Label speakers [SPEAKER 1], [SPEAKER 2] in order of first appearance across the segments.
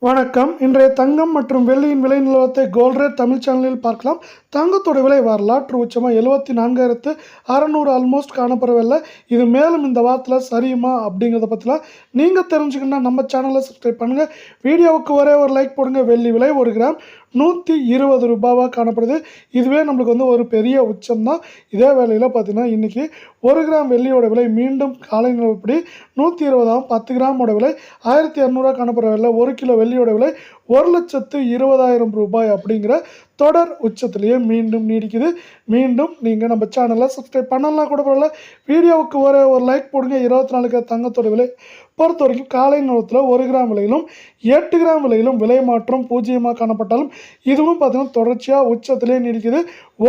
[SPEAKER 1] வணக்கம். இன்றைய தங்கம் மற்றும் வெள்ளியின் விலை நிலவரத்தை கோல்ட் ரேட் தமிழ் சேனலில் பார்க்கலாம். தங்கத்தோட விலை வரலாற்று உச்சமாக 74,600 ஆல்மோஸ்ட் காணப்படவில்லை. இது மேலும் இந்த வாரத்தில் சரியுமா அப்படிங்கிறத பற்றிலாம் நீங்கள் தெரிஞ்சுக்கணுன்னா நம்ம சேனலை சப்ஸ்கிரைப் பண்ணுங்கள். வீடியோவுக்கு ஒரே ஒரு லைக் போடுங்க. வெள்ளி விலை 1 கிராம் 120 ரூபாவாக காணப்படுது. இதுவே நம்மளுக்கு ஒரு பெரிய உச்சம் தான். இதே வேளையில் பார்த்தீங்கன்னா இன்றைக்கி 1 கிராம் வெள்ளியோட விலை மீண்டும் காலை நிலவரப்படி 120 ஆகும். 10 கிராமோட விலை 1200 காணப்படவில்லை. 1 கிலோ வெள்ளியோட விலை 1,20,000 ரூபாய் அப்படிங்கிற தொடர் உச்சத்திலேயே மீண்டும் நீடிக்குது. மீண்டும் நீங்கள் நம்ம சேனலை சப்ஸ்கிரைப் பண்ணலாம் கூட பரவாயில்ல. வீடியோவுக்கு ஒரு லைக் போடுங்க. 24 தங்கத்தோட விலை பொறுத்த வரைக்கும் காலை நேரத்தில் 1 கிராம் விலையிலும் 8 கிராம் விலையிலும் விலை மாற்றம் பூஜ்ஜியமாக காணப்பட்டாலும் இதுவும் பார்த்தீங்கன்னா தொடர்ச்சியாக உச்சத்திலே நீடிக்குது.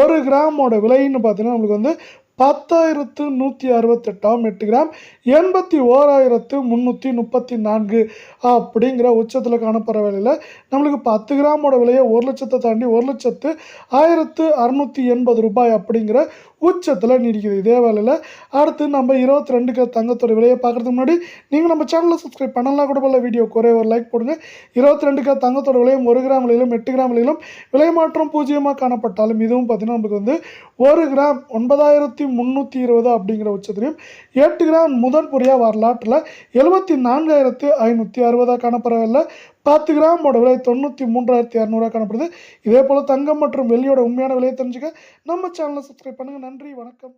[SPEAKER 1] 1 கிராமோட விலைன்னு பார்த்தீங்கன்னா நம்மளுக்கு 10,168 8 கிராம் 81,334 அப்படிங்கிற உச்சத்தில் காணப்படுற வேலையில் நம்மளுக்கு 10 கிராமோட விலையை 1 லட்சத்தை தாண்டி 1,01,680 ரூபாய் அப்படிங்கிற உச்சத்தில் நீடிக்குது. இதே வேலையில் அடுத்து நம்ம 22 தங்கத்தோட விலையை பார்க்குறதுக்கு முன்னாடி நீங்கள் நம்ம சேனலை சப்ஸ்கிரைப் பண்ணலாம் கூட போல. வீடியோக்கு ஒரு லைக் போடுங்க. 22 தங்கத்தோட விலையும் 1 கிராம் விலையிலும் 8 கிராம் விலையிலும் விலை மாற்றம் பூஜ்ஜியமாக காணப்பட்டாலும் இதுவும் பார்த்தீங்கன்னா நம்மளுக்கு 1 கிராம் 9,320 அப்படிங்கிற உச்சத்திலையும் 8 கிராம் முதல் முறையாக வரலாற்றில் 74,560 காணப்படவில்லை. 10 கிராமோட விலை 93,200 காணப்படுது. இதே போல் தங்கம் மற்றும் வெள்ளியோட உண்மையான விலையை தெரிஞ்சுக்க நம்ம சேனலை சப்ஸ்கிரைப் பண்ணுங்கள். நன்றி, வணக்கம்.